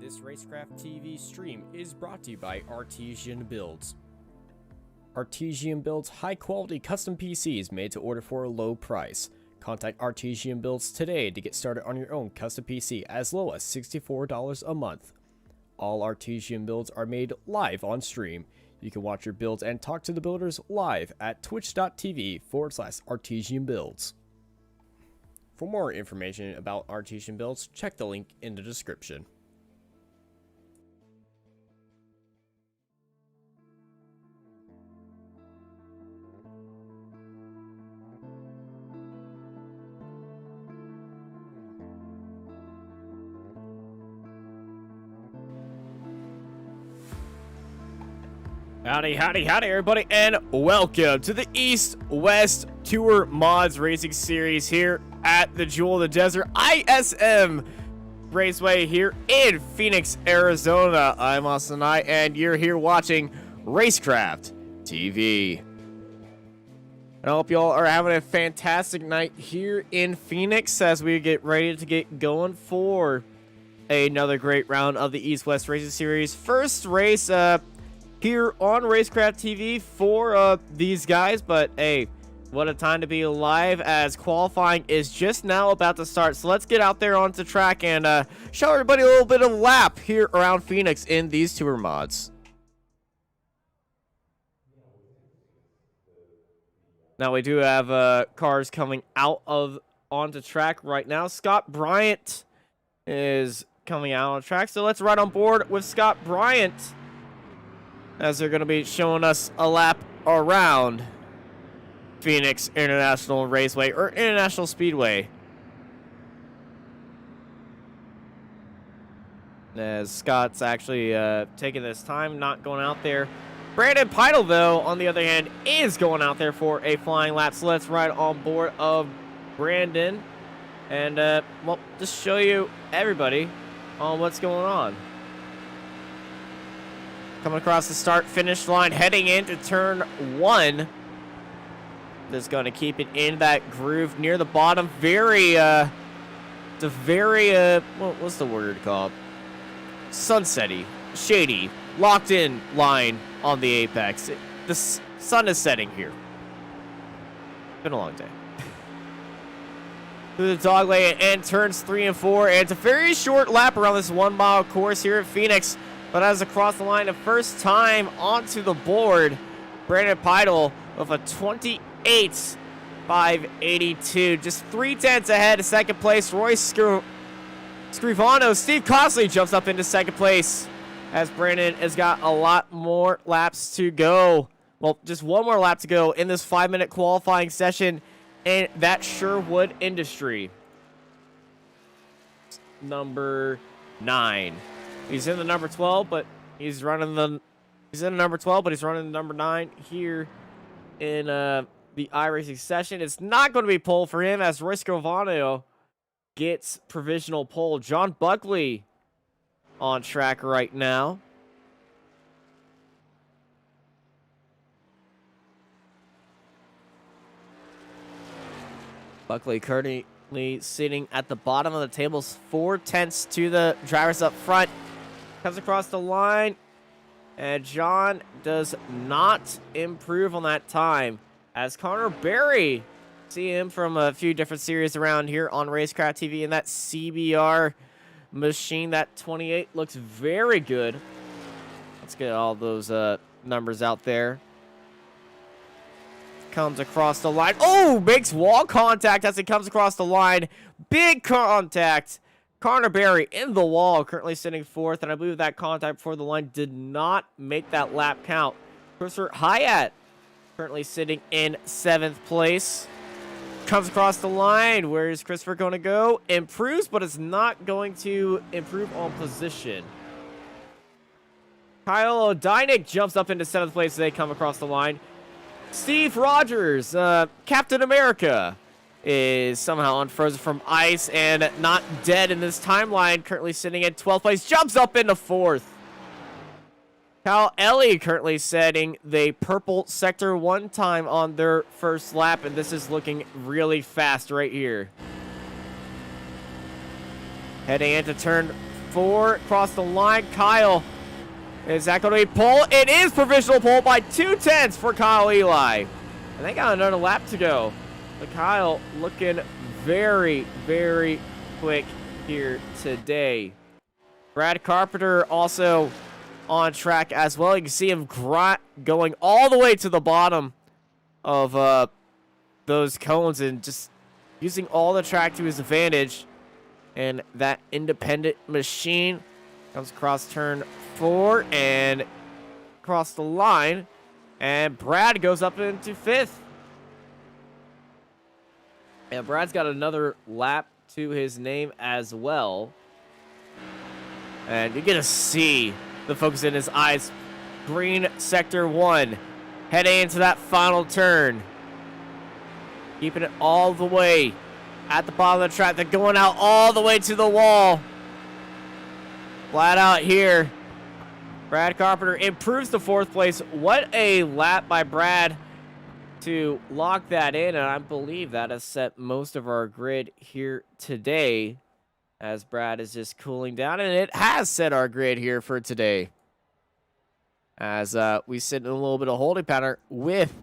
This Racecraft TV stream is brought to you by Artesian Builds. Artesian builds high-quality custom PCs made to order for a low price. Contact Artesian Builds today to get started on your own custom PC as low as $64 a month. All Artesian builds are made live on stream. You can watch your builds and talk to the builders live at twitch.tv/Artesian Builds. For more information about Artesian Builds, check the link in the description. Howdy, howdy, howdy, everybody, and welcome to the East-West Tour Mods Racing Series here at the Jewel of the Desert ISM Raceway here in Phoenix, Arizona. I'm Austin Knight, and you're here watching Racecraft TV. I hope y'all are having a fantastic night here in Phoenix as we get ready to get going for another great round of the East-West Racing Series. First race, here on Racecraft TV for these guys, but hey, what a time to be alive as qualifying is just now about to start. So let's get out there onto track and show everybody a little bit of lap here around Phoenix in these tour mods. Now we do have cars coming out of onto track right now. Scott Bryant is coming out on track, so let's ride on board with Scott Bryant as they're going to be showing us a lap around Phoenix International Raceway, or International Speedway. As Scott's actually taking this time, not going out there. Brandon Pidle, though, on the other hand, is going out there for a flying lap. So let's ride on board of Brandon and, well, just show you everybody on what's going on. Coming across the start-finish line, heading into turn one. Just going to keep it in that groove near the bottom. Very, what's the word called? Sunsetty, shady, locked-in line on the apex. The sun is setting here. Been a long day. Through the dog lane and turns 3 and 4, and it's a very short lap around this 1 mile course here at Phoenix. But as across the line, the first time onto the board, Brandon Pidle with a 28.582. Just 3/10 ahead of second place. Royce Scrivano. Steve Costley jumps up into second place as Brandon has got a lot more laps to go. Well, just one more lap to go in this 5-minute qualifying session in that Sherwood Industry. Number 9. He's in the number 12, but he's running the number 9 here in the iRacing session. It's not going to be pole for him as Royce Scrovano gets provisional pole. John Buckley on track right now. Buckley currently sitting at the bottom of the table, 4/10 to the drivers up front. Comes across the line, and John does not improve on that time. As Connor Berry, see him from a few different series around here on Racecraft TV, and that CBR machine, that 28 looks very good. Let's get all those numbers out there. Comes across the line. Oh, makes wall contact as it comes across the line. Big contact. Connor Berry in the wall, currently sitting 4th, and I believe that contact before the line did not make that lap count. Christopher Hyatt currently sitting in 7th place. Comes across the line. Where is Christopher going to go? Improves, but is not going to improve on position. Kyle O'Dynick jumps up into 7th place as they come across the line. Steve Rogers, Captain America, is somehow unfrozen from ice and not dead in this timeline, currently sitting at 12th place, jumps up into 4th. Kyle Ellie currently setting the purple sector 1 time on their first lap, and this is looking really fast right here. Heading into turn 4 across the line. Kyle, is that going to be pole? It is provisional pole by 2/10 for Kyle Eli. And they got another lap to go. But Kyle looking very, very quick here today. Brad Carpenter also on track as well. You can see him going all the way to the bottom of those cones and just using all the track to his advantage. And that independent machine comes across turn 4 and across the line. And Brad goes up into 5th. And Brad's got another lap to his name as well. And you're going to see the focus in his eyes. Green sector 1. Heading into that final turn. Keeping it all the way at the bottom of the track. They're going out all the way to the wall. Flat out here. Brad Carpenter improves to 4th place. What a lap by Brad to lock that in. And I believe that has set most of our grid here today, as Brad is just cooling down. And it has set our grid here for today, as we sit in a little bit of holding pattern with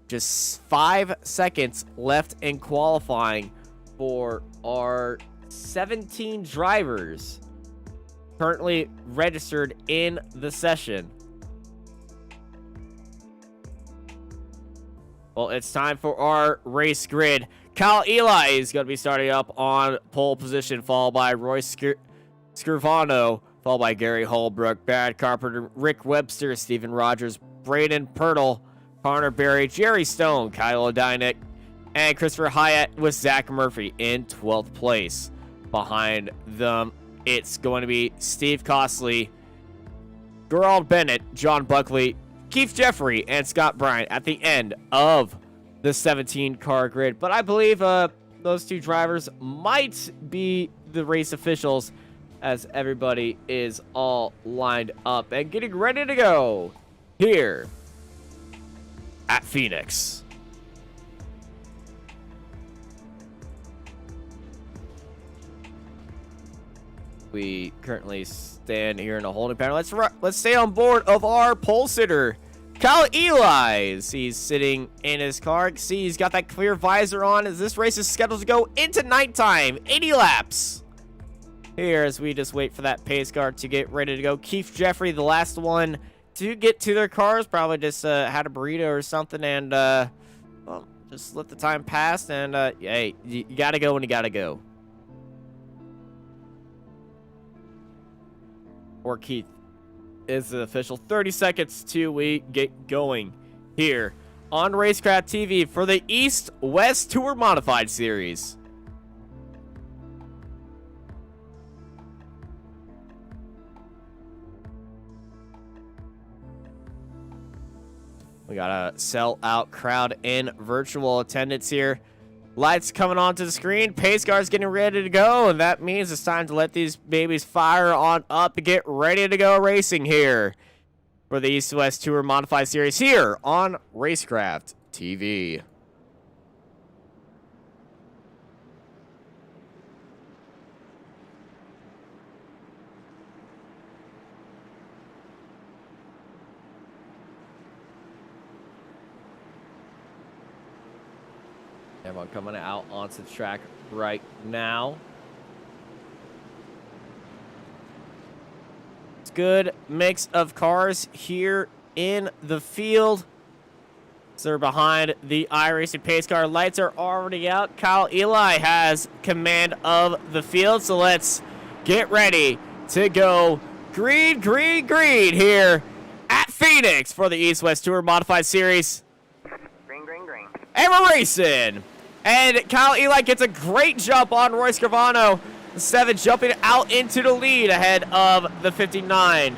just 5 seconds left in qualifying for our 17 drivers currently registered in the session. Well, it's time for our race grid. Kyle Eli is going to be starting up on pole position, followed by Roy Scrivano, followed by Gary Holbrook, Brad Carpenter, Rick Webster, Steven Rogers, Braden Pirtle, Connor Berry, Jerry Stone, Kyle Odynek, and Christopher Hyatt with Zach Murphy in 12th place. Behind them, it's going to be Steve Costley, Gerald Bennett, John Buckley, Keith Jeffrey, and Scott Bryant at the end of the 17-car grid. But I believe those 2 drivers might be the race officials, as everybody is all lined up and getting ready to go here at Phoenix. We currently stand here in a holding pattern. Let's stay on board of our pole sitter, Kyle Eli. He's sitting in his car. See, he's got that clear visor on as this race is scheduled to go into nighttime. 80 laps. Here, as we just wait for that pace car to get ready to go. Keith Jeffrey, the last one to get to their cars, probably just had a burrito or something, and well, just let the time pass. And hey, you gotta go when you gotta go. Or Keith is the official. 30 seconds till we get going here on Racecraft TV for the East West Tour Modified Series. We got a sell-out crowd in virtual attendance here. Lights coming onto the screen. Pace car's getting ready to go, and that means it's time to let these babies fire on up and get ready to go racing here for the East West Tour Modified Series here on Racecraft TV. Everyone coming out onto the track right now. It's a good mix of cars here in the field. So they're behind the iRacing pace car. Lights are already out. Kyle Eli has command of the field. So let's get ready to go green, green, green here at Phoenix for the East West Tour Modified Series. Green, green, green. And we're racing. And Kyle Eli gets a great jump on Roy Scrivano. The 7 jumping out into the lead ahead of the 59.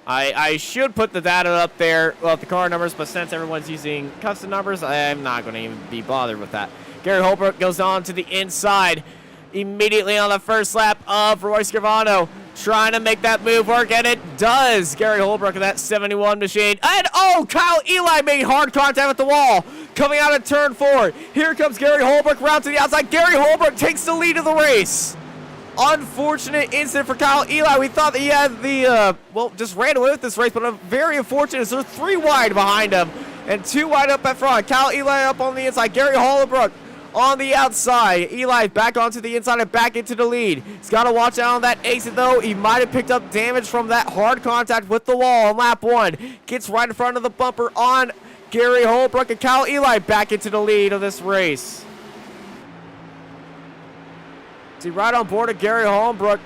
I should put the data up there, well, the car numbers, but since everyone's using custom numbers, I'm not going to even be bothered with that. Gary Holbrook goes on to the inside immediately on the first lap of Roy Scrivano. trying to make that move work, and it does. Gary Holbrook in that 71 machine. And, oh, Kyle Eli made hard contact with the wall. Coming out of turn 4. Here comes Gary Holbrook, round to the outside. Gary Holbrook takes the lead of the race. Unfortunate incident for Kyle Eli. We thought that he had the, just ran away with this race, but very unfortunate. There's 3 wide behind him and 2 wide up at front. Kyle Eli up on the inside. Gary Holbrook on the outside. Eli back onto the inside and back into the lead. He's got to watch out on that exit, though. He might have picked up damage from that hard contact with the wall on lap 1. Gets right in front of the bumper on Gary Holbrook, and Kyle Eli back into the lead of this race. See, right on board of Gary Holbrook.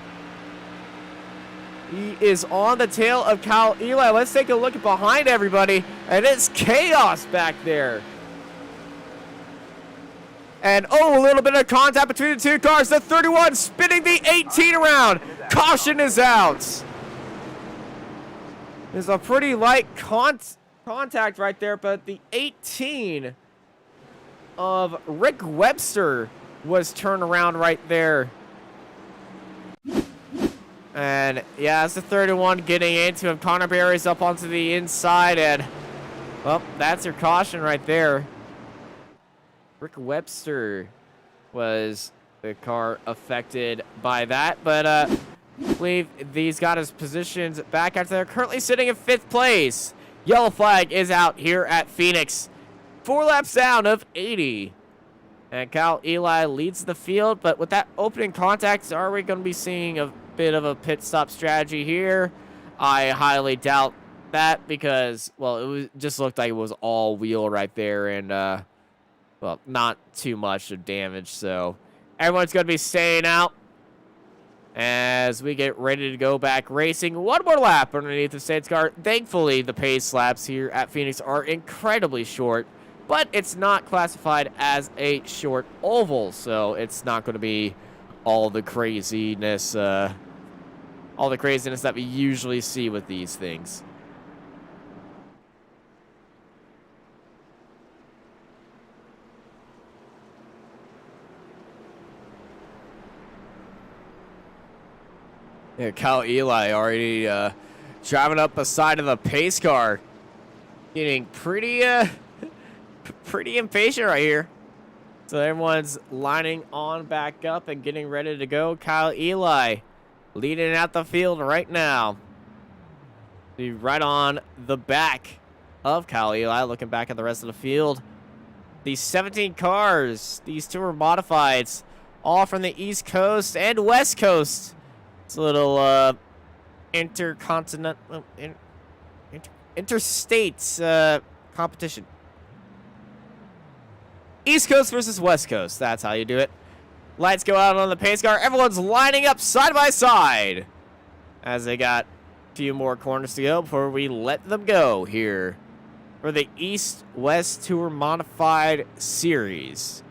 He is on the tail of Kyle Eli. Let's take a look at behind everybody, and it's chaos back there. And, oh, a little bit of contact between the 2 cars. The 31 spinning the 18 around. Caution is out. There's a pretty light contact right there, but the 18 of Rick Webster was turned around right there. And, yeah, it's the 31 getting into him. Connor Berry's up onto the inside, and, well, that's your caution right there. Rick Webster was the car affected by that, but I believe these got his positions back after they're currently sitting in 5th place. Yellow flag is out here at Phoenix. 4 laps down of 80. And Kyle Eli leads the field, but with that opening contact, are we going to be seeing a bit of a pit stop strategy here? I highly doubt that because, well, it just looked like it was all wheel right there, and well, not too much of damage, so everyone's going to be staying out as we get ready to go back racing. One more lap underneath the safety car. Thankfully, the pace laps here at Phoenix are incredibly short, but it's not classified as a short oval, so it's not going to be all the craziness that we usually see with these things. Yeah, Kyle Eli already driving up beside of the pace car. Getting pretty impatient right here. So everyone's lining on back up and getting ready to go. Kyle Eli leading out the field right now. Be right on the back of Kyle Eli, looking back at the rest of the field. These 17 cars, these Tour Modifieds, all from the East Coast and West Coast. It's a little intercontinental, interstate competition. East Coast versus West Coast. That's how you do it. Lights go out on the pace car. Everyone's lining up side by side as they got a few more corners to go before we let them go here for the East-West Tour Modified Series.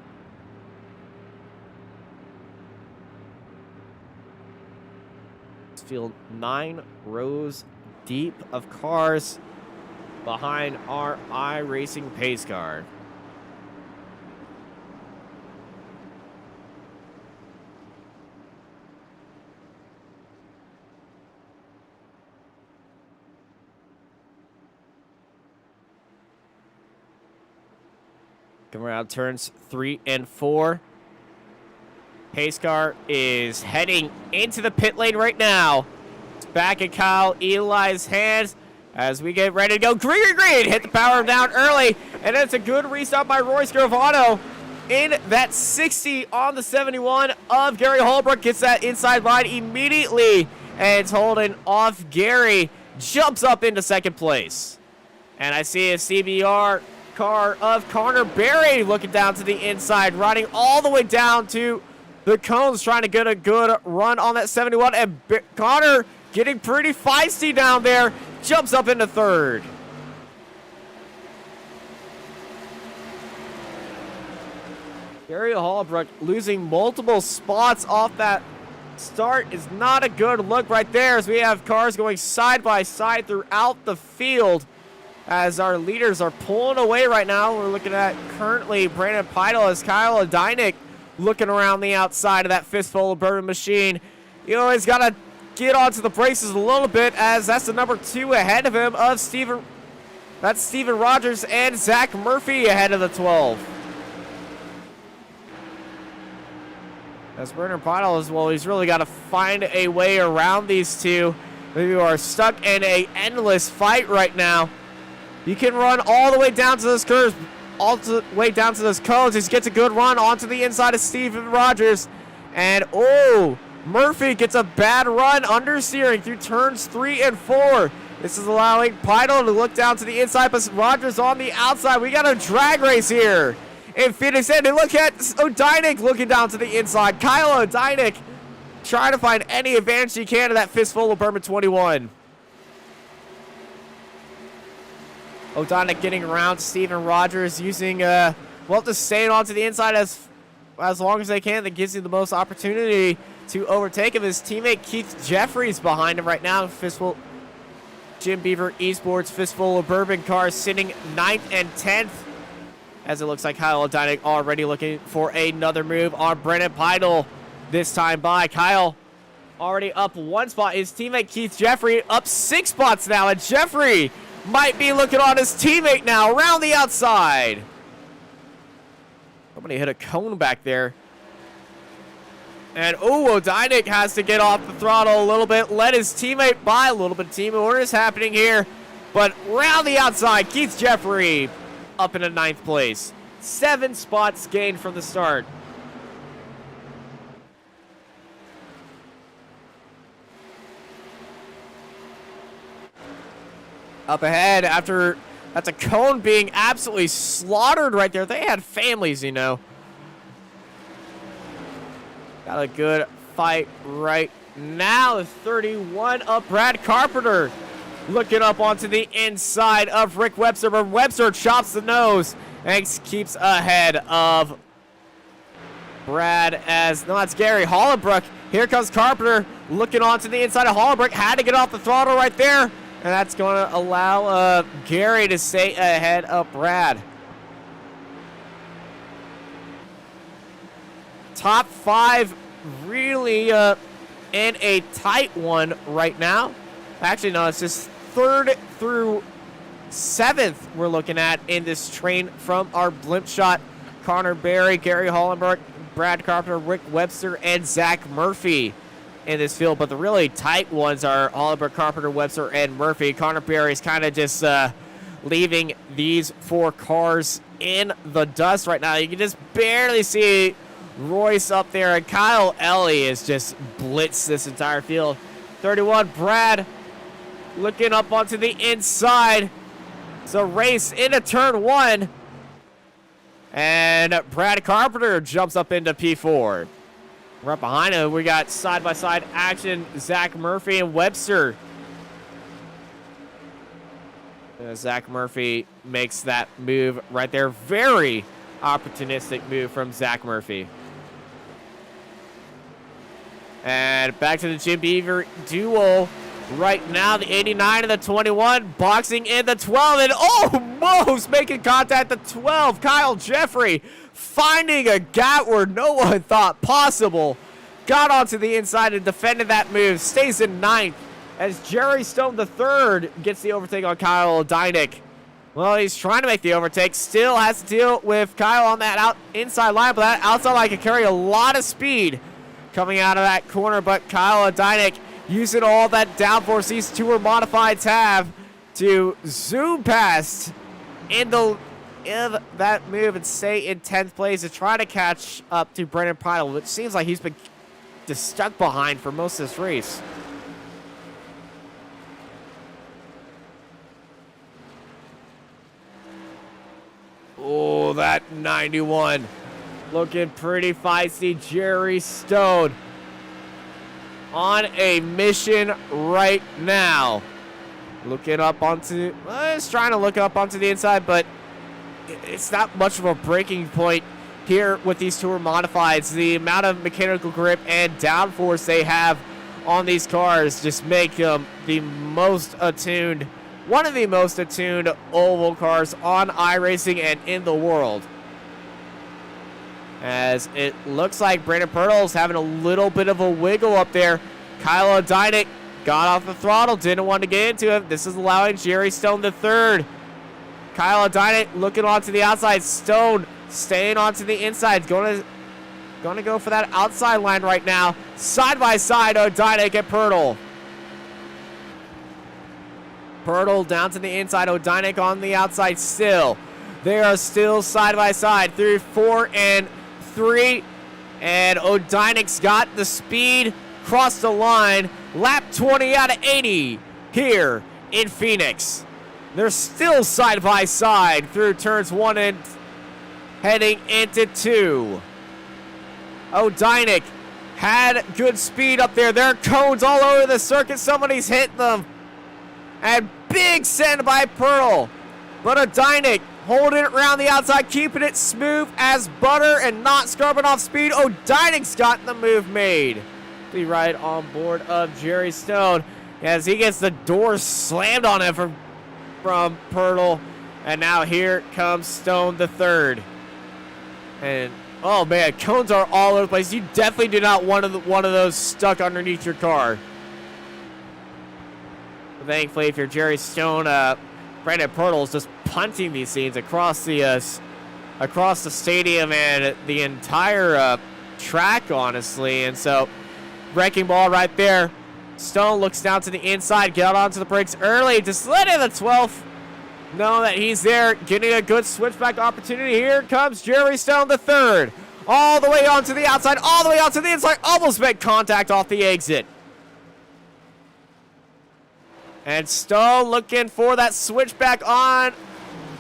Field 9 rows deep of cars behind our iRacing pace car. Coming around turns 3 and 4. Pace car is heading into the pit lane right now. It's back in Kyle Eli's hands as we get ready to go. Green, hit the power down early, and it's a good restart by Roy Scrivano in that 60 on the 71 of Gary Holbrook. Gets that inside line immediately, and it's holding off Gary. Jumps up into 2nd place. And I see a CBR car of Connor Berry looking down to the inside, riding all the way down to the cones, trying to get a good run on that 71, and Connor getting pretty feisty down there, jumps up into 3rd. Gary Holbrook losing multiple spots off that start is not a good look right there, as we have cars going side by side throughout the field as our leaders are pulling away right now. We're looking at currently Brandon Peidel as Kyle Odynek looking around the outside of that fistful of bourbon machine. You know, he's got to get onto the braces a little bit, as that's the number 2 ahead of him of Steven. That's Steven Rogers and Zach Murphy ahead of the 12. As Brendan Pidle as well, he's really got to find a way around these two who are stuck in a endless fight right now. You can run all the way down to those curves, all the way down to those cones. He gets a good run onto the inside of Steven Rogers. And, oh, Murphy gets a bad run understeering through turns 3 and 4. This is allowing Pidle to look down to the inside, but Rogers on the outside. We got a drag race here in Phoenix. And look at Odynek looking down to the inside. Kyle Odynek trying to find any advantage he can to that fistful of Bourbon 21. Odynek getting around Steven Rogers, using, just staying onto the inside as long as they can. That gives you the most opportunity to overtake him. His teammate Keith Jeffries behind him right now. Fistful Jim Beaver Esports Fistful of Bourbon cars sitting 9th and 10th. As it looks like Kyle Odynek already looking for another move on Brendan Pidle. This time by Kyle already up 1 spot. His teammate Keith Jeffrey up 6 spots now. And Jeffrey might be looking on his teammate now around the outside. Somebody hit a cone back there. And, Odynek has to get off the throttle a little bit. Let his teammate by. A little bit of team orders happening here. But round the outside, Keith Jeffrey up into 9th place. 7 spots gained from the start. Up ahead, after that's a cone being absolutely slaughtered right there. They had families, you know. Got a good fight right now. The 31 up Brad Carpenter looking up onto the inside of Rick Webster, but Webster chops the nose and keeps ahead of Brad that's Gary Hollenbrook. Here comes Carpenter looking onto the inside of Hollenbrook. Had to get off the throttle right there, and that's going to allow Gary to stay ahead of Brad. Top 5 really in a tight one right now. Actually, no, it's just 3rd through 7th we're looking at in this train from our blimp shot. Connor Berry, Gary Hollenbrook, Brad Carpenter, Rick Webster, and Zach Murphy in this field. But the really tight ones are Hollenbrook, Carpenter, Webster, and Murphy. Connor Berry's kind of just leaving these 4 cars in the dust right now. You can just barely see Royce up there, and Kyle Ellie is just blitzed this entire field. 31, Brad looking up onto the inside. It's a race into turn 1. And Brad Carpenter jumps up into P4. Right behind him, we got side-by-side action, Zach Murphy and Webster. Zach Murphy makes that move right there. Very opportunistic move from Zach Murphy. And back to the Jim Beaver duel. Right now, the 89 and the 21 boxing in the 12. And almost making contact the 12. Kyle Jeffrey finding a gap where no one thought possible. Got onto the inside and defended that move. Stays in 9th as Jerry Stone III gets the overtake on Kyle Odynek. Well, he's trying to make the overtake. Still has to deal with Kyle on that inside line. But that outside line can carry a lot of speed coming out of that corner. But Kyle Odynek using all that downforce these Tour modifieds have to zoom past in that move and stay in 10th place to try to catch up to Brendan Pidle, which seems like he's been just stuck behind for most of this race. Oh, that 91 looking pretty feisty. Jerry Stone on a mission right now. Looking up onto, he's trying to look up onto the inside, but it's not much of a breaking point here with these Tour modifieds. The amount of mechanical grip and downforce they have on these cars just make them the most attuned, one of the most attuned oval cars on iRacing and in the world. As it looks like Brandon Pirtle's having a little bit of a wiggle up there. Kyle Odynek got off the throttle, didn't want to get into him. This is allowing Jerry Stone the third. Kyle Odynek looking onto the outside. Stone staying onto the inside. Going to go for that outside line right now. Side by side, Odynek and Purtle. Purtle down to the inside. Odynek on the outside still. They are still side by side through 4 and 3. And Odynek's got the speed. Crossed the line. Lap 20 out of 80 here in Phoenix. They're still side by side through turns 1 and heading into 2. Odynek had good speed up there. There are cones all over the circuit. Somebody's hit them. And big send by Purtle. But Odynek holding it around the outside, keeping it smooth as butter and not scrubbing off speed. Odynek's got the move made. Be right on board of Jerry Stone as he gets the door slammed on him from Purtle. And now here comes Stone the third. And oh man, cones are all over the place. You definitely do not want one of those stuck underneath your car. Thankfully, if you're Jerry Stone, Brandon Purtle is just punting these scenes across the stadium and the entire track, honestly. And so, wrecking ball right there. Stone looks down to the inside, got onto the brakes early, just let in the 12th. Know that he's there, getting a good switchback opportunity. Here comes Jerry Stone the third. All the way onto the outside, all the way onto the inside, almost made contact off the exit. And Stone looking for that switchback on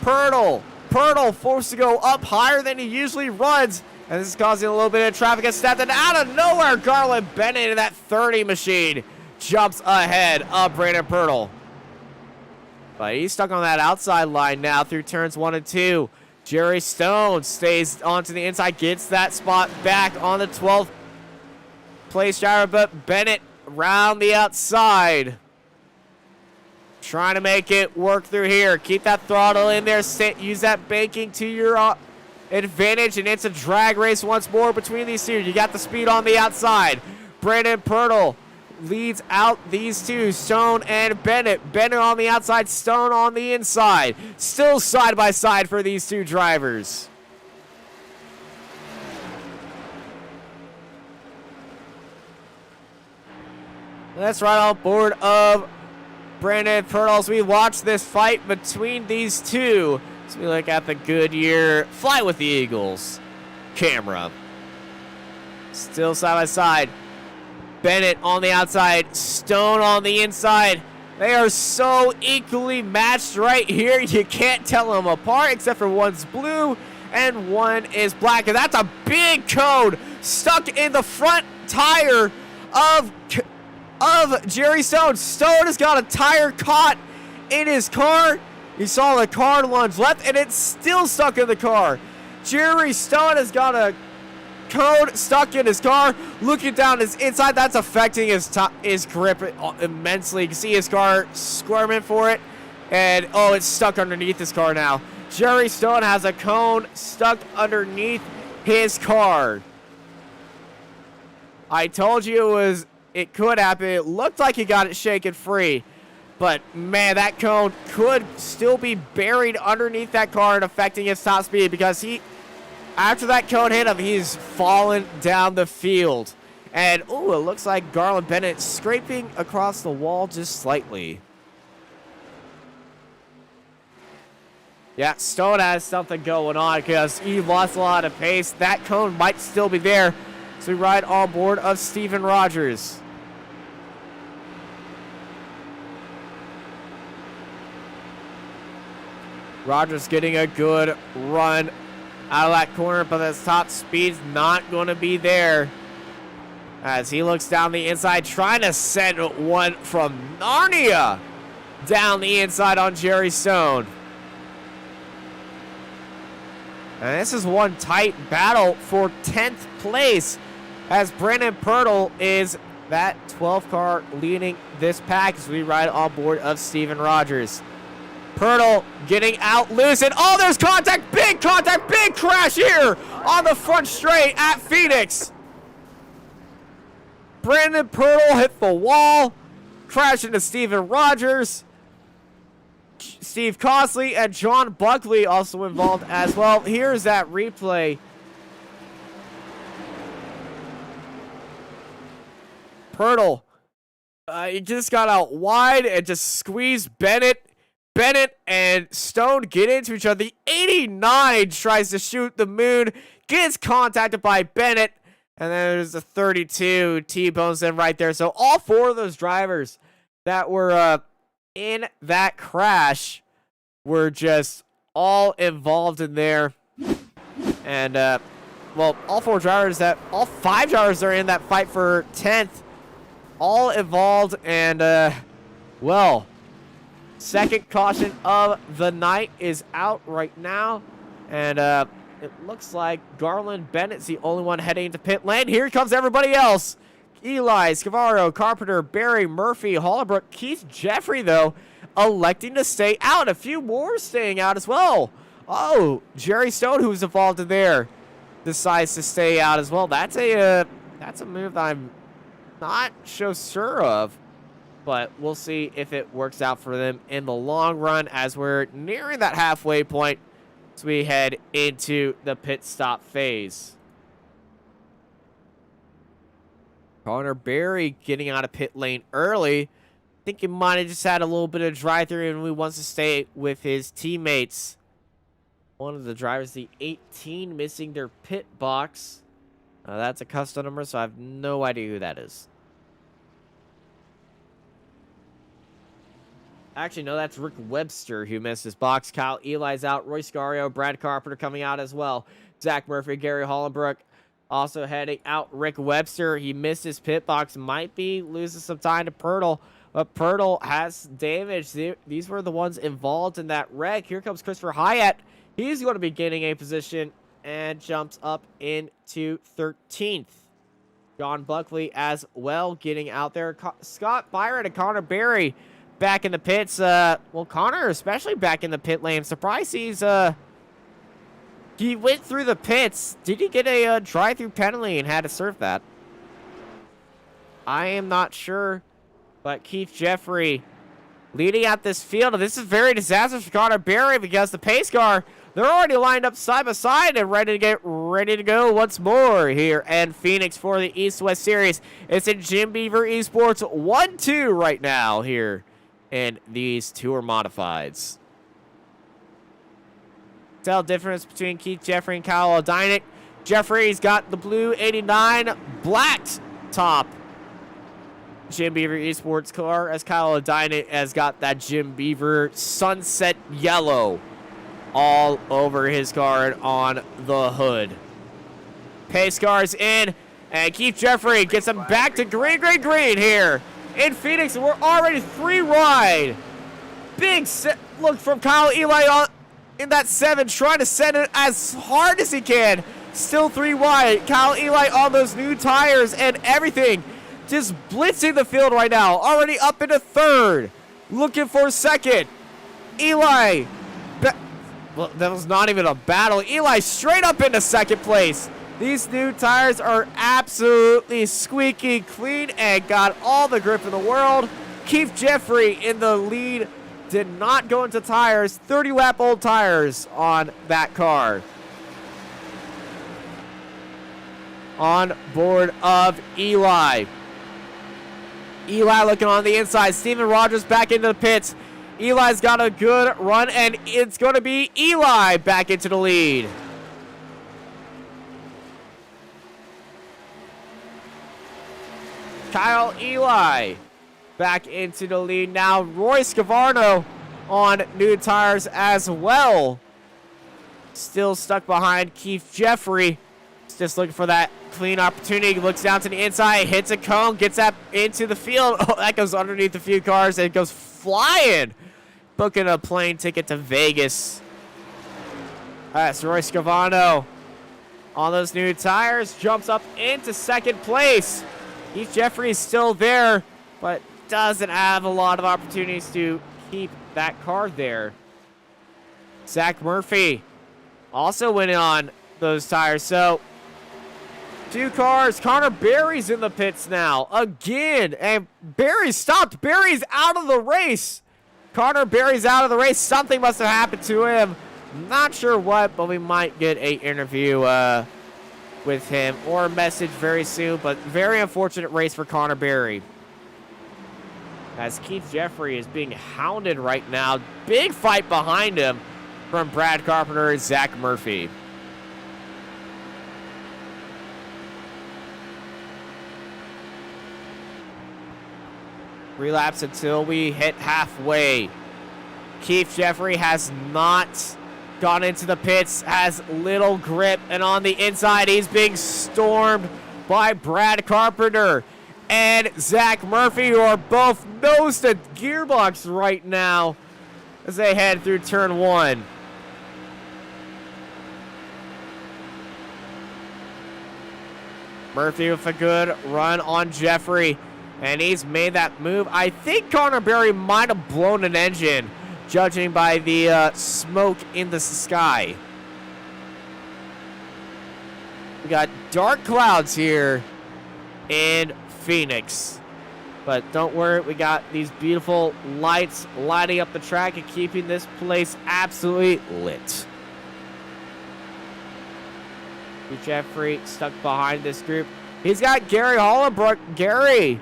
Purtle. Purtle forced to go up higher than he usually runs. And this is causing a little bit of traffic and stuff. And out of nowhere, Garland Bennett in that 30 machine jumps ahead of Brandon Purtle. But he's stuck on that outside line now through turns 1 and 2. Jerry Stone stays onto the inside, gets that spot back on the 12th place driver. But Bennett around the outside. Trying to make it work through here. Keep that throttle in there. Use that banking to your advantage. And it's a drag race once more between these two. You got the speed on the outside. Brandon Purtle leads out these two. Stone and Bennett. Bennett on the outside. Stone on the inside. Still side by side for these two drivers. That's right on board of Brandon Purtle as we watch this fight between these two. As we look at the Goodyear Fly with the Eagles camera. Still side by side. Bennett on the outside. Stone on the inside. They are so equally matched right here. You can't tell them apart except for one's blue and one is black. And that's a big cone stuck in the front tire of Jerry Stone. Stone has got a tire caught in his car. You saw the car lunge left, and it's still stuck in the car. Jerry Stone has got a cone stuck in his car. Looking down his inside, that's affecting his grip immensely. You can see his car squirming for it, and oh, it's stuck underneath his car now. Jerry Stone has a cone stuck underneath his car. I told you it could happen. It looked like he got it shaken free. But, man, that cone could still be buried underneath that car and affecting his top speed because after that cone hit him, he's fallen down the field. And, ooh, it looks like Garland Bennett scraping across the wall just slightly. Yeah, Stone has something going on because he lost a lot of pace. That cone might still be there. So we ride on board of Steven Rogers. Rogers getting a good run out of that corner, but his top speed's not going to be there. As he looks down the inside, trying to send one from Narnia down the inside on Jerry Stone. And this is one tight battle for 10th place as Brandon Purtle is that 12th car leading this pack as we ride on board of Steven Rogers. Purtle getting out loose, and oh, there's contact, big crash here on the front straight at Phoenix. Brandon Pirtle hit the wall, crashed into Steven Rogers. Steve Costley and John Buckley also involved as well. Here's that replay. Pirtle, he just got out wide and just squeezed Bennett. Bennett and Stone get into each other. The 89 tries to shoot the moon, gets contacted by Bennett, and then there's the 32 T-bones in right there. So all four of those drivers that were in that crash were just all involved in there. And, well, all five drivers that are in that fight for 10th, all involved. And, well, second caution of the night is out right now. And, it looks like Garland Bennett's the only one heading into pit lane. Here comes everybody else. Eli, Scavaro, Carpenter, Barry, Murphy, Hollabrook, Keith Jeffrey, though, electing to stay out. A few more staying out as well. Oh, Jerry Stone, who's involved in there, decides to stay out as well. That's a move that I'm not so sure of, but we'll see if it works out for them in the long run as we're nearing that halfway point as we head into the pit stop phase. Connor Berry getting out of pit lane early. I think he might have just had a little bit of drive-through and he wants to stay with his teammates. One of the drivers, the 18, missing their pit box. That's a custom number, so I have no idea who that is. Actually, no, that's Rick Webster who missed his box. Kyle Eli's out. Roy Scario, Brad Carpenter coming out as well. Zach Murphy, Gary Hollenbrook also heading out. Rick Webster, he missed his pit box. Might be losing some time to Pirtle. But Pirtle has damage. These were the ones involved in that wreck. Here comes Christopher Hyatt. He's going to be gaining a position and jumps up into 13th. John Buckley as well getting out there. Scott Byron and Connor Berry back in the pits. Well, Connor especially back in the pit lane. Surprised he went through the pits. Did he get a drive-through penalty and had to serve that? I am not sure. But Keith Jeffrey leading out this field. And this is very disastrous for Connor Berry because the pace car, they're already lined up side by side and ready to go once more here in Phoenix for the East-West Series. It's in Jim Beaver Esports 1-2 right now here in these tour modifieds. Tell difference between Keith Jeffrey and Kyle Odynek. Jeffrey's got the blue 89 blacked top Jim Beaver Esports car, as Kyle Odynek has got that Jim Beaver sunset yellow all over his car and on the hood. Pace car's in, and Keith Jeffrey gets him back to green here in Phoenix. We're already 3 wide. Big look from Kyle Eli in that 7, trying to send it as hard as he can. Still 3 wide. Kyle Eli on those new tires and everything. Just blitzing the field right now. Already up into 3rd. Looking for 2nd. Eli. Well, that was not even a battle. Eli straight up into 2nd place. These new tires are absolutely squeaky clean and got all the grip in the world. Keith Jeffrey in the lead. Did not go into tires. 30-lap old tires on that car. On board of Eli. Eli looking on the inside. Steven Rogers back into the pits. Eli's got a good run, and it's going to be Eli back into the lead. Kyle Eli back into the lead now. Roy Scavarno on new tires as well. Still stuck behind Keith Jeffrey. Just looking for that clean opportunity. Looks down to the inside, hits a cone, gets that into the field. Oh, that goes underneath a few cars and goes flying. Booking a plane ticket to Vegas. That's Roy Scavarno on those new tires. Jumps up into 2nd place. Keith Jeffrey is still there, but doesn't have a lot of opportunities to keep that car there. Zach Murphy also went on those tires. So 2 cars. Connor Berry's in the pits now again, and Berry stopped. Berry's out of the race. Connor Berry's out of the race. Something must have happened to him. Not sure what, but we might get a interview with him or a message very soon. But very unfortunate race for Connor Berry, as Keith Jeffrey is being hounded right now. Big fight behind him from Brad Carpenter and Zach Murphy. Relapse until we hit halfway. Keith Jeffrey has not gone into the pits, has little grip, and on the inside he's being stormed by Brad Carpenter and Zach Murphy, who are both nose to gearbox right now as they head through turn 1. Murphy with a good run on Jeffrey, and he's made that move. I think Connor Berry might have blown an engine, judging by the smoke in the sky. We got dark clouds here in Phoenix, but don't worry, we got these beautiful lights lighting up the track and keeping this place absolutely lit. Jeffrey stuck behind this group. He's got Gary Hollenbrook. Gary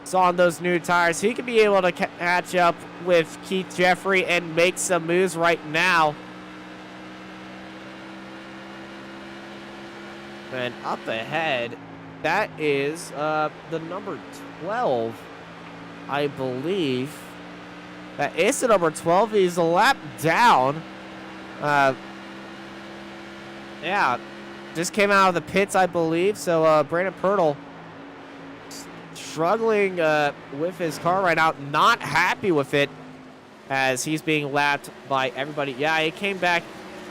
is on those new tires. He could be able to catch up with Keith Jeffrey and make some moves right now. And up ahead, that is the number 12, I believe. That is the number 12. He's a lap down. Yeah. Just came out of the pits, I believe. So Brandon Pirtle struggling with his car right now. Not happy with it as he's being lapped by everybody. Yeah, he came back.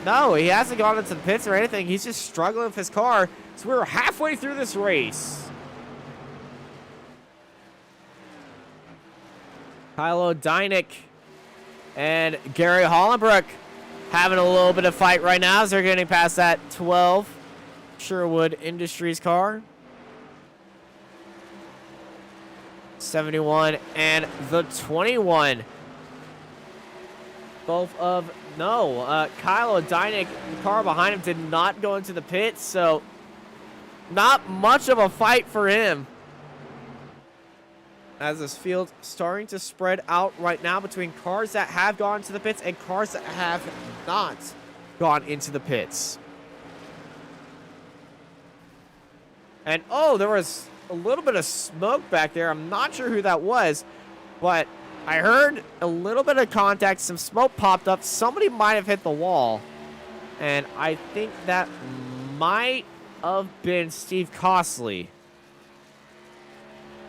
No, he hasn't gone into the pits or anything. He's just struggling with his car. So we're halfway through this race. Kyle Odynek and Gary Hollenbrook having a little bit of fight right now as they're getting past that 12 Sherwood Industries car. 71 and the 21. Both of Kyle Odynek, the car behind him, did not go into the pits, so not much of a fight for him. As this field starting to spread out right now between cars that have gone to the pits and cars that have not gone into the pits. And, oh, there was a little bit of smoke back there. I'm not sure who that was, but I heard a little bit of contact. Some smoke popped up. Somebody might have hit the wall. And I think that might have been Steve Costley.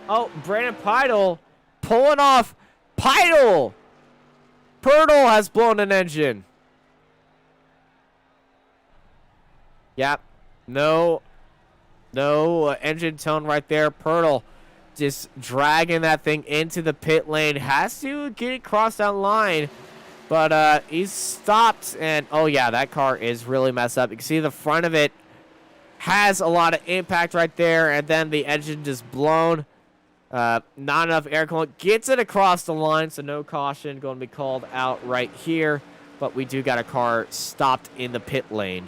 Oh, Brandon Pirtle pulling off. Pirtle has blown an engine. Yep. No engine tone right there. Pirtle just dragging that thing into the pit lane. Has to get it crossed that line, but he's stopped. And oh yeah, that car is really messed up. You can see the front of it has a lot of impact right there, and then the engine just blown. Not enough air coolant. Gets it across the line, so no caution going to be called out right here. But we do got a car stopped in the pit lane.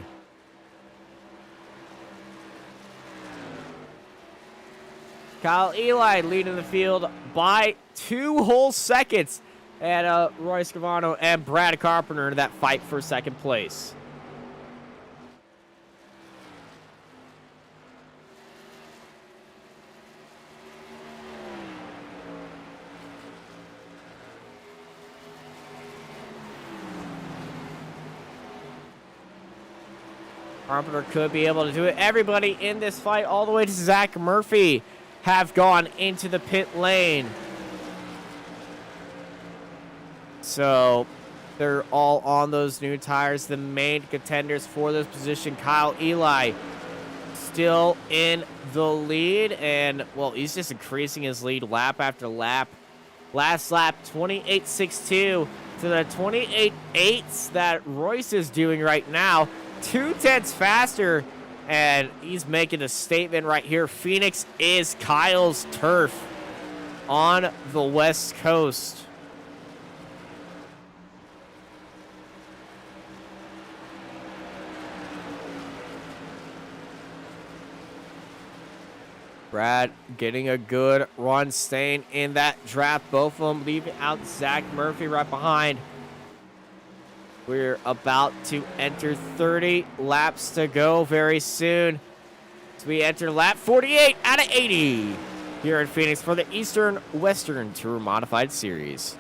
Kyle Eli leading the field by 2 whole seconds. And Roy Scrivano and Brad Carpenter in that fight for second place. Carpenter could be able to do it. Everybody in this fight, all the way to Zach Murphy, have gone into the pit lane. So they're all on those new tires. The main contenders for this position, Kyle Eli, still in the lead. And, well, he's just increasing his lead lap after lap. Last lap, 28.62 to the 28.8s that Royce is doing right now. 2 tenths faster And he's making a statement right here. Phoenix is Kyle's turf on the West Coast. Brad getting a good run, staying in that draft. Both of them leaving out Zach Murphy right behind. We're about to enter 30 laps to go very soon. So we enter lap 48 out of 80 here in Phoenix for the Eastern Western Tour Modified Series.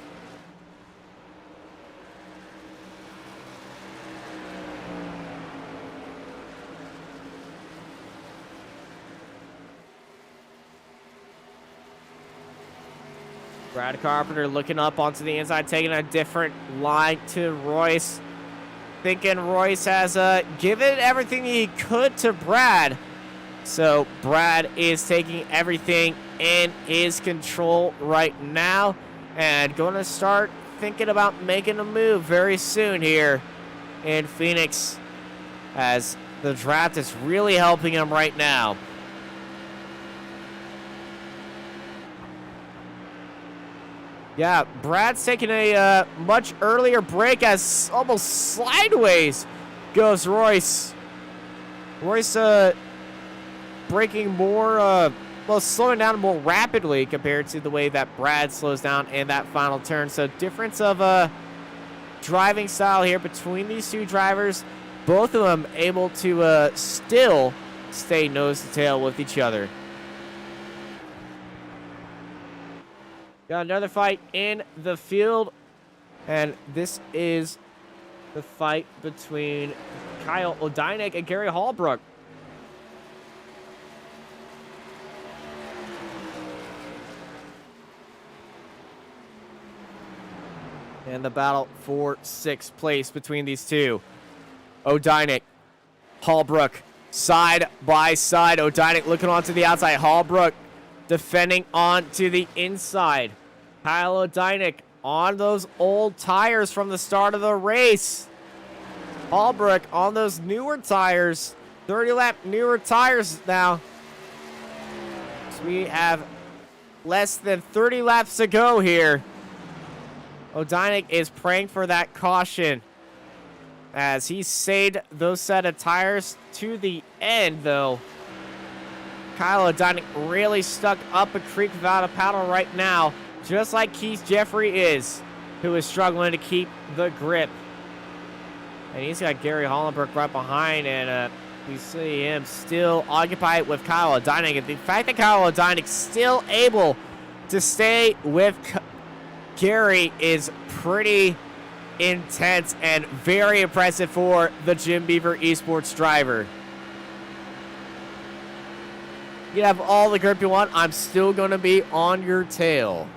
Brad Carpenter looking up onto the inside, taking a different line to Royce. Thinking Royce has given everything he could to Brad. So Brad is taking everything in his control right now and going to start thinking about making a move very soon here in Phoenix, as the draft is really helping him right now. Yeah, Brad's taking a much earlier break, as almost sideways goes Royce. Royce breaking more, well, slowing down more rapidly compared to the way that Brad slows down in that final turn. So difference of driving style here between these two drivers. Both of them able to still stay nose to tail with each other. Got another fight in the field, and this is the fight between Kyle Odynek and Gary Hallbrook. And the battle for 6th place between these two. Odynek, Hallbrook, side by side. Odynek looking onto the outside. Hallbrook defending on to the inside. Kyle Odynek on those old tires from the start of the race. Hallbrook on those newer tires. 30-lap newer tires now. So we have less than 30 laps to go here. Odynek is praying for that caution as he saved those set of tires to the end, though. Kyle Odynek really stuck up a creek without a paddle right now, just like Keith Jeffrey is, who is struggling to keep the grip. And he's got Gary Hallbrook right behind, and we see him still occupied with Kyle Odynek. And the fact that Kyle Odynek's still able to stay with Gary is pretty intense and very impressive for the Jim Beaver Esports driver. You have all the grip you want. I'm still going to be on your tail.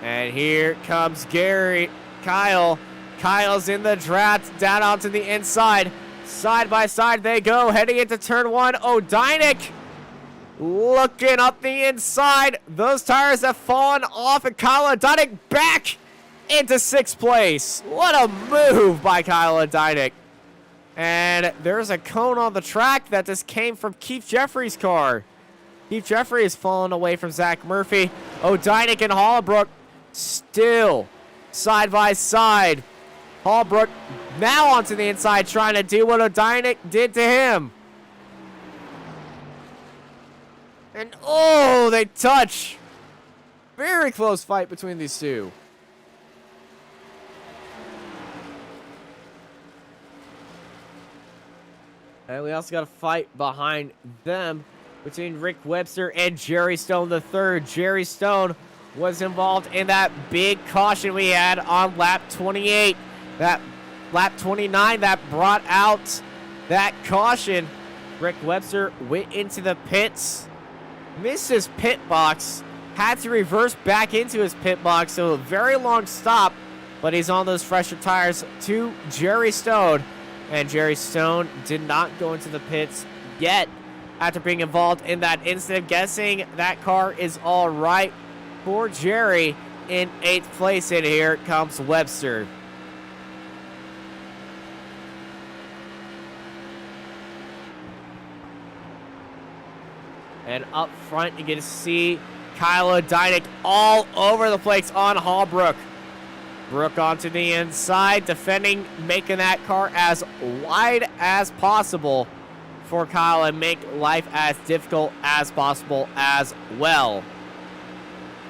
And here comes Kyle. Kyle's in the draft, down onto the inside. Side by side they go, heading into turn 1. Odynek looking up the inside. Those tires have fallen off, and Kyle Odynek back into 6th place. What a move by Kyle Odynek. And there's a cone on the track that just came from Keith Jeffrey's car. Keith Jeffrey is falling away from Zach Murphy. Odynek and Hallbrook still side by side. Hallbrook now onto the inside, trying to do what Odynek did to him. And oh, they touch. Very close fight between these two. And we also got a fight behind them between Rick Webster and Jerry Stone III. Jerry Stone was involved in that big caution we had on lap 28. That lap 29 that brought out that caution. Rick Webster went into the pits, missed his pit box, had to reverse back into his pit box, so a very long stop, but he's on those fresher tires to Jerry Stone. And Jerry Stone did not go into the pits yet after being involved in that incident. Guessing that car is all right for Jerry in 8th place. And here comes Webster. And up front, you get to see Kyla Dynick all over the place on Holbrook. Brook onto the inside, defending, making that car as wide as possible for Kyle and make life as difficult as possible as well.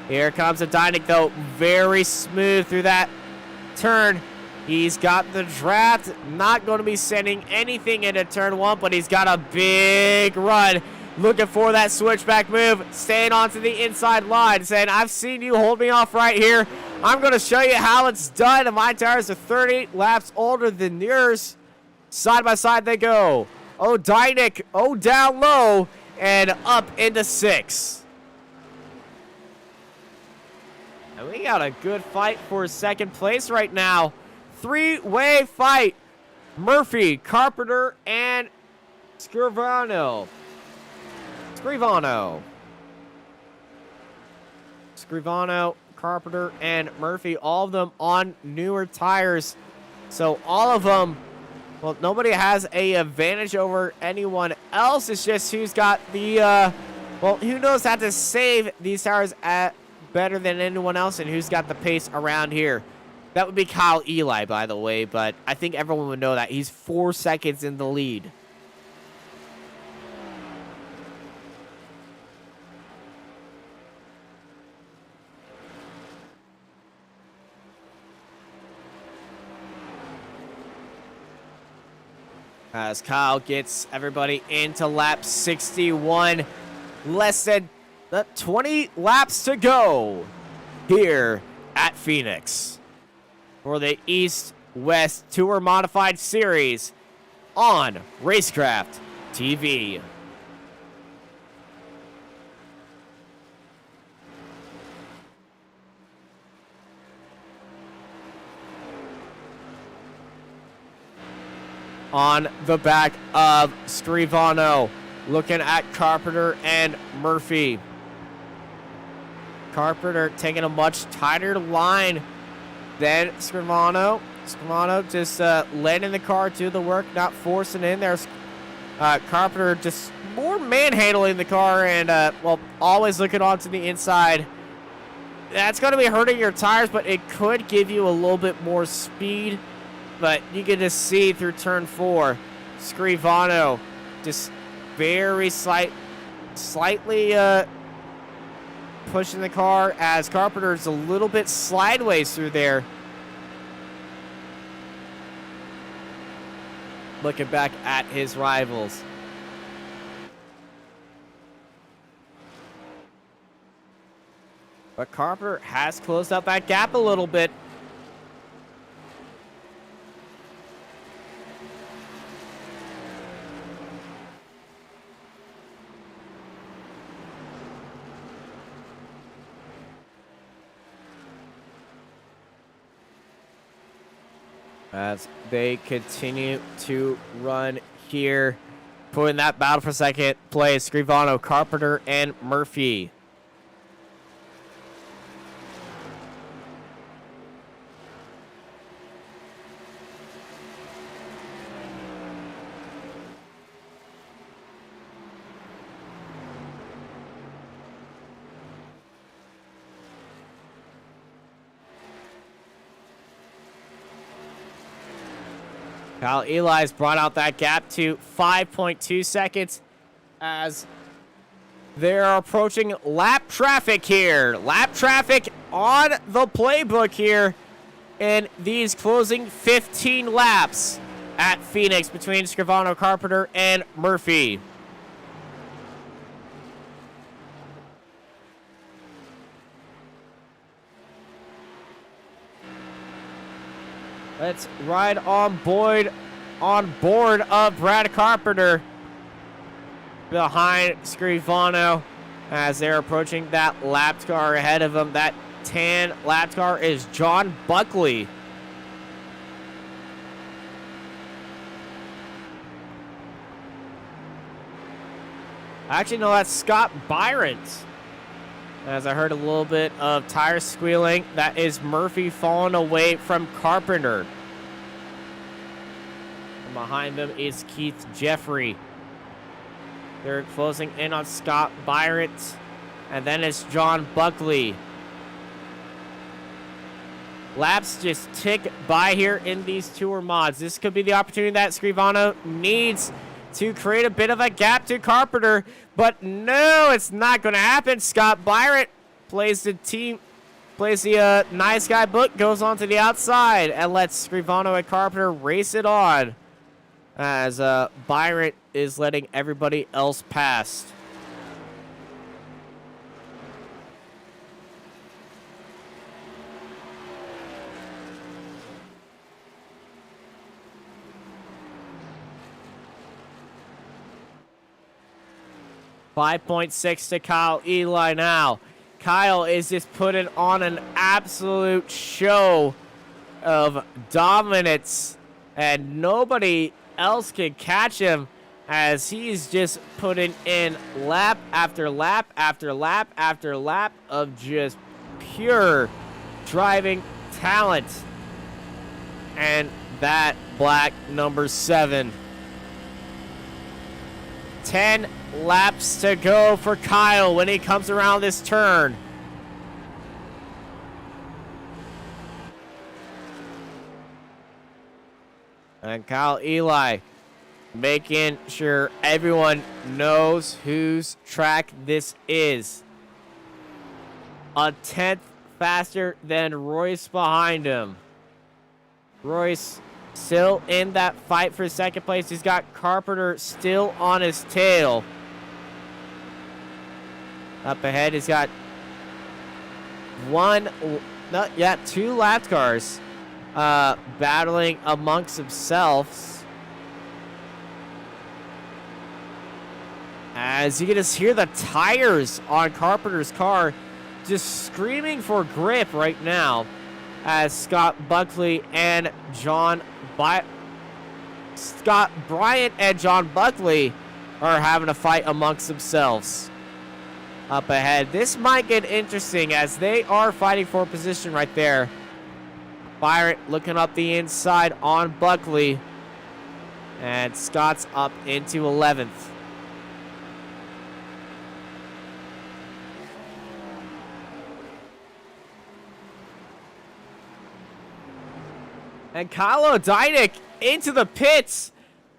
Here comes a Dynick, though, very smooth through that turn. He's got the draft, not going to be sending anything into turn one, but he's got a big run. Looking for that switchback move, staying onto the inside line, saying, I've seen you hold me off right here. I'm going to show you how it's done, and my tires are 38 laps older than yours. Side by side they go. Oh, Dynick, oh, down low, and up into 6. And we got a good fight for second place right now. Three-way fight. Murphy, Carpenter, and Scrivano, Carpenter, and Murphy, all of them on newer tires. So all of them, well, nobody has a advantage over anyone else. It's just who's got the, well, who knows how to save these tires at better than anyone else and who's got the pace around here. That would be Kyle Eli, by the way, but I think everyone would know that. He's 4 seconds in the lead. As Kyle gets everybody into lap 61. Less than 20 laps to go here at Phoenix for the East-West Tour Modified Series on Racecraft TV. On the back of Scrivano, looking at Carpenter and Murphy. Carpenter taking a much tighter line than Scrivano. Scrivano just letting the car do the work, not forcing in there. Carpenter just more manhandling the car and, well, always looking onto the inside. That's going to be hurting your tires, but it could give you a little bit more speed. But you can just see through turn 4, Scrivano just very slightly pushing the car as Carpenter's a little bit sideways through there. Looking back at his rivals. But Carpenter has closed up that gap a little bit. As they continue to run here, putting that battle for second place, Scrivano, Carpenter, and Murphy. Kyle Eli's brought out that gap to 5.2 seconds as they're approaching lap traffic here. Lap traffic on the playbook here in these closing 15 laps at Phoenix between Scrivano, Carpenter, and Murphy. Let's ride on board of Brad Carpenter behind Scrivano as they're approaching that lap car ahead of him. That tan lap car is John Buckley. Actually, no, that's Scott Byrant. As I heard a little bit of tire squealing, that is Murphy falling away from Carpenter. And behind them is Keith Jeffrey. They're closing in on Scott Byron. And then it's John Buckley. Laps just tick by here in these tour mods. This could be the opportunity that Scrivano needs to create a bit of a gap to Carpenter. But no, it's not going to happen. Scott Byron plays the nice guy book, goes on to the outside, and lets Scrivano and Carpenter race it on. As Byron is letting everybody else pass. .6 to Kyle Eli now. Kyle is just putting on an absolute show of dominance, and nobody else can catch him as he's just putting in lap after lap after lap after lap of just pure driving talent. And that black number 7. 10 laps to go for Kyle when he comes around this turn. And Kyle Eli making sure everyone knows whose track this is. A 10th faster than Royce behind him. Royce still in that fight for second place. He's got Carpenter still on his tail. Up ahead, he's got two lap cars battling amongst themselves. As you can just hear the tires on Carpenter's car just screaming for grip right now, as Scott Bryant and John Buckley are having a fight amongst themselves. Up ahead, this might get interesting as they are fighting for position right there. Byron looking up the inside on Buckley, and Scott's up into 11th. And Kyle Odeinik into the pits.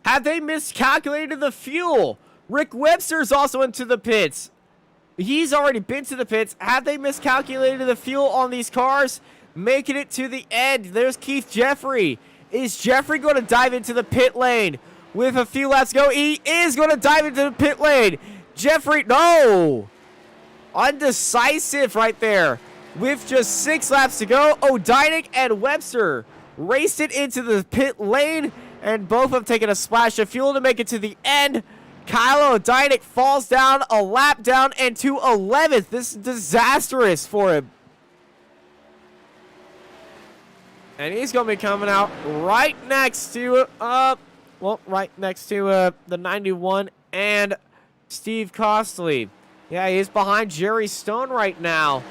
Have they miscalculated the fuel? Rick Webster's also into the pits. He's already been to the pits. Have they miscalculated the fuel on these cars? Making it to the end. There's Keith Jeffrey. Is Jeffrey going to dive into the pit lane with a few laps to go? He is going to dive into the pit lane. Jeffrey, no. Undecisive right there. With just 6 laps to go, Odeinik and Webster raced it into the pit lane, and both have taken a splash of fuel to make it to the end. Kyle Odeinik falls down, a lap down, and to 11th. This is disastrous for him. And he's going to be coming out right next to, the 91 and Steve Costley. Yeah, he's behind Jerry Stone right now.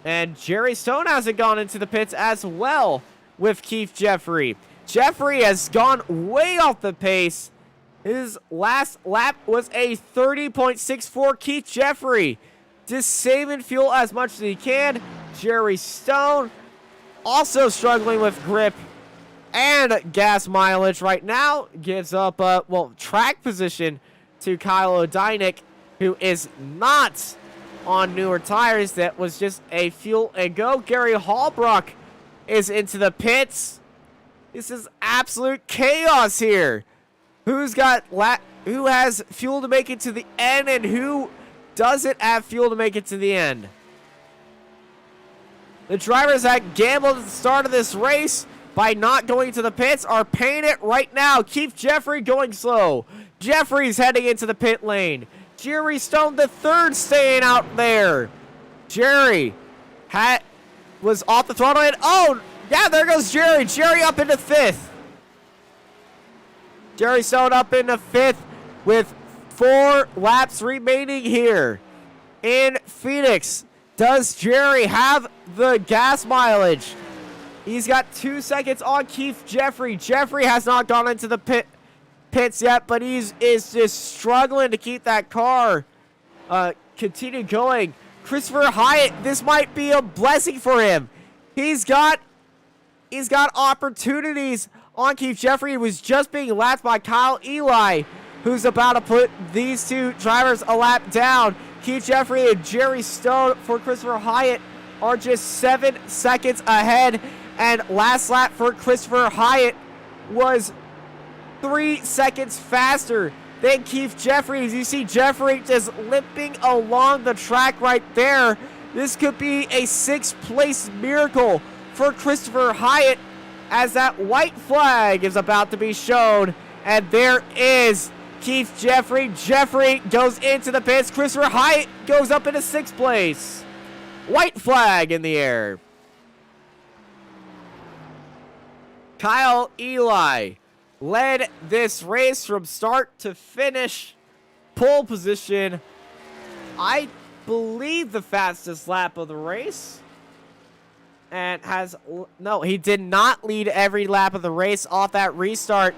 And Jerry Stone hasn't gone into the pits as well with Keith Jeffrey. Jeffrey has gone way off the pace. His last lap was a 30.64. Keith Jeffrey just saving fuel as much as he can. Jerry Stone also struggling with grip and gas mileage right now. Gives up, track position to Kyle Odeinik, who is not on newer tires. That was just a fuel and go. Gary Hallbrook is into the pits. This is absolute chaos here. Who has fuel to make it to the end, and who doesn't have fuel to make it to the end? The drivers that gambled at the start of this race by not going to the pits are paying it right now. Keith Jeffrey going slow. Jeffrey's heading into the pit lane. Jerry Stone the third staying out there. Jerry was off the throttle, and there goes Jerry. Jerry up into 5th. Jerry Stone up into 5th with 4 laps remaining here in Phoenix. Does Jerry have the gas mileage? He's got 2 seconds on Keith Jeffrey. Jeffrey has not gone into the pit pits yet, but is just struggling to keep that car continue going. Christopher Hyatt, this might be a blessing for him. He's got opportunities on Keith Jeffrey. He was just being lapped by Kyle Eli, who's about to put these two drivers a lap down. Keith Jeffrey and Jerry Stone for Christopher Hyatt are just 7 seconds ahead. And last lap for Christopher Hyatt was 3 seconds faster than Keith Jeffrey. As you see Jeffrey just limping along the track right there. This could be a 6th place miracle for Christopher Hyatt as that white flag is about to be shown. And there is Keith Jeffrey. Jeffrey goes into the pits. Christopher Hyatt goes up into 6th place. White flag in the air. Kyle Eli led this race from start to finish. Pole position. I believe the fastest lap of the race. And no, he did not lead every lap of the race off that restart.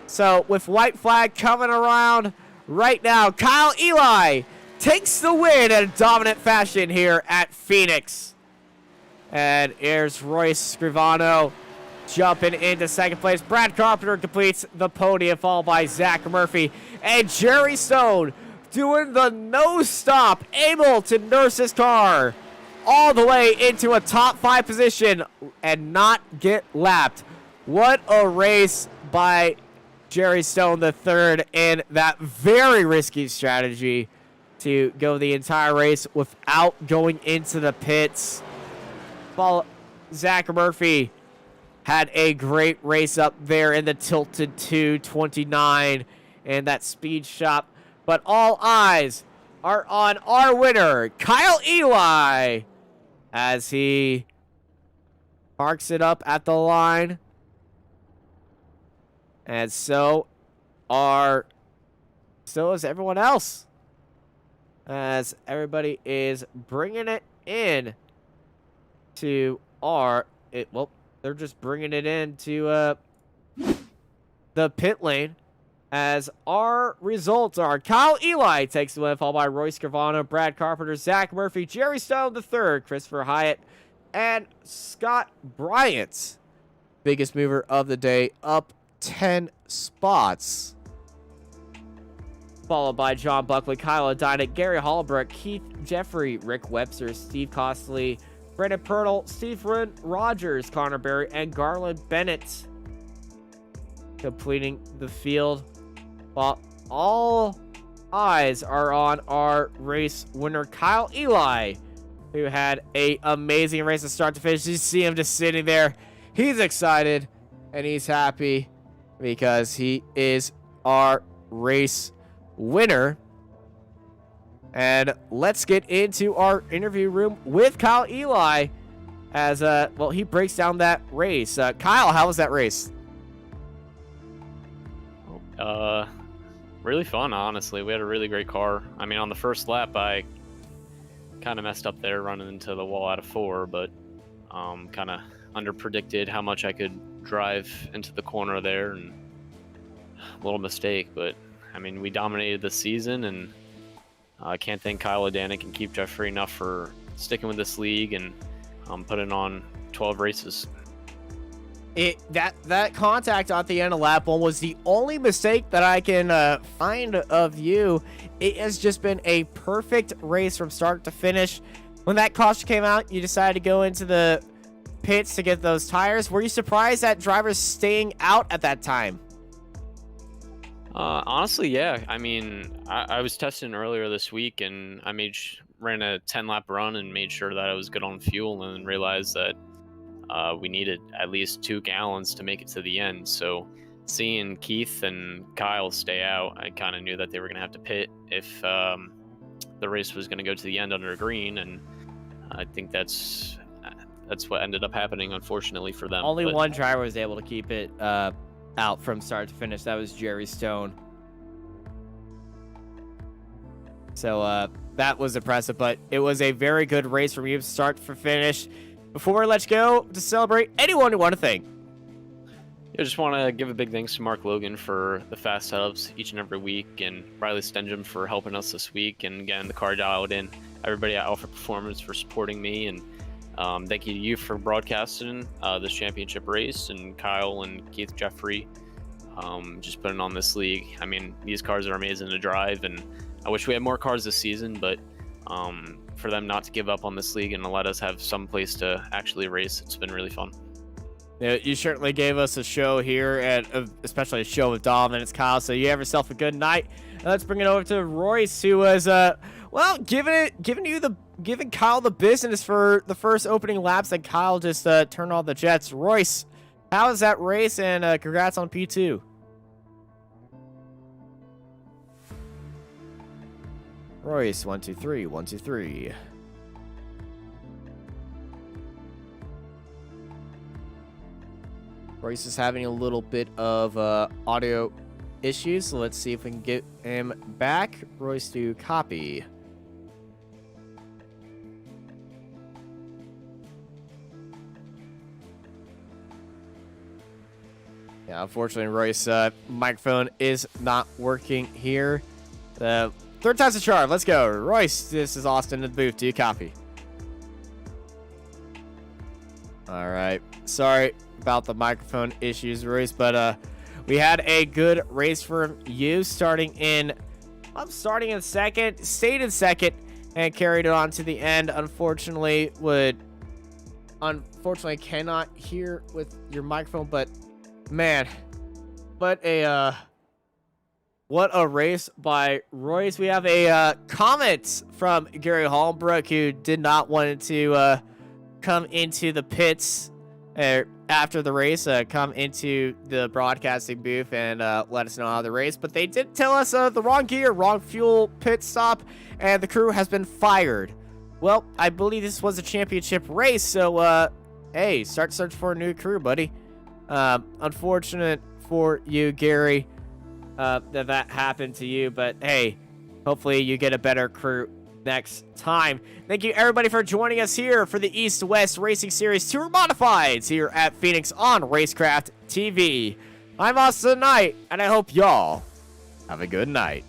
So with white flag coming around right now, Kyle Eli takes the win in a dominant fashion here at Phoenix. And here's Royce Scrivano jumping into 2nd place. Brad Carpenter completes the podium, followed by Zach Murphy. And Jerry Stone doing the no stop, able to nurse his car all the way into a top 5 position and not get lapped. What a race by Jerry Stone III in that very risky strategy to go the entire race without going into the pits. Zach Murphy had a great race up there in the Tilted 229 and that speed shop. But all eyes are on our winner, Kyle Eli, as he parks it up at the line. And so is everyone else, as everybody is bringing it in to they're just bringing it into the pit lane, as our results are Kyle Eli takes the win, followed by Royce Scrivano, Brad Carpenter, Zach Murphy, Jerry Stone III, Christopher Hyatt, and Scott Bryant. Biggest mover of the day, up 10 spots. Followed by John Buckley, Kyle Odynek, Gary Hallbrook, Keith Jeffrey, Rick Webster, Steve Costley, Brandon Pirtle, Stephen Rogers, Connor Berry, and Garland Bennett completing the field. While all eyes are on our race winner, Kyle Eli, who had an amazing race to start to finish. You see him just sitting there. He's excited and he's happy because he is our race winner. And let's get into our interview room with Kyle Eli as he breaks down that race. Kyle, how was that race? Really fun, honestly. We had a really great car. I mean, on the first lap, I kind of messed up there running into the wall out of 4, but kind of underpredicted how much I could drive into the corner there, and a little mistake. But I mean, we dominated the season, and I can't thank Kyle Odynek and Keith Jeffrey enough for sticking with this league and putting on 12 races. That contact at the end of lap 1 was the only mistake that I can find of you. It has just been a perfect race from start to finish. When that caution came out, you decided to go into the pits to get those tires. Were you surprised at drivers staying out at that time? Honestly, yeah. I mean, I was testing earlier this week, and I ran a 10-lap run and made sure that I was good on fuel, and realized that we needed at least 2 gallons to make it to the end. So seeing Keith and Kyle stay out, I kind of knew that they were going to have to pit if the race was going to go to the end under green, and I think that's what ended up happening, unfortunately, for them. Only one driver was able to keep it out from start to finish. That was Jerry Stone. So that was impressive, but it was a very good race from you, start to finish. Before we let you go, to celebrate, anyone you want to thank? I just want to give a big thanks to Mark Logan for the fast setups each and every week, and Riley Stenjum for helping us this week, and getting the car dialed in. Everybody at Alpha Performance for supporting me, and thank you to you for broadcasting this championship race, and Kyle and Keith Jeffrey just putting on this league. I mean, these cars are amazing to drive, and I wish we had more cars this season, but for them not to give up on this league and to let us have some place to actually race, it's been really fun. Yeah, you certainly gave us a show here, and especially a show with Dom and it's Kyle. So you have yourself a good night. And let's bring it over to Royce, who was well, giving Kyle the business for the first opening laps, and Kyle just turned on the jets. Royce, how was that race? And congrats on P2. Royce, 1 2 3, 1 2 3. Royce is having a little bit of audio issues, so let's see if we can get him back. Royce, do copy. Yeah, unfortunately, Royce' microphone is not working here. Third time's a charm. Let's go. Royce, this is Austin in the booth. Do you copy? All right. Sorry about the microphone issues, Royce, but we had a good race from you, starting in second, stayed in second, and carried it on to the end. Unfortunately cannot hear with your microphone, but man, what a race by Royce. We have a comment from Gary Holmbrook, who did not want to come into the pits after the race, come into the broadcasting booth and let us know how the race. But they did tell us the wrong gear, wrong fuel pit stop, and the crew has been fired. Well, I believe this was a championship race, so hey, start search for a new crew, buddy. Unfortunate for you, Gary, that happened to you, but hey, hopefully you get a better crew next time. Thank you everybody for joining us here for the East West Racing Series Tour Modifieds here at Phoenix on Racecraft TV. I'm Austin Knight, and I hope y'all have a good night.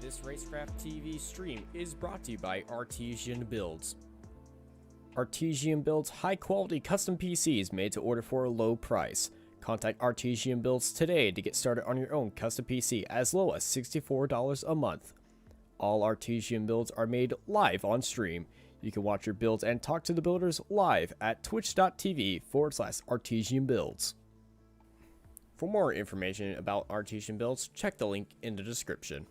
This Racecraft TV stream is brought to you by Artesian Builds. Artesian builds high-quality custom PCs made to order for a low price. Contact Artesian Builds today to get started on your own custom PC as low as $64 a month. All Artesian builds are made live on stream. You can watch your builds and talk to the builders live at twitch.tv/Artesian Builds. For more information about Artesian Builds, check the link in the description.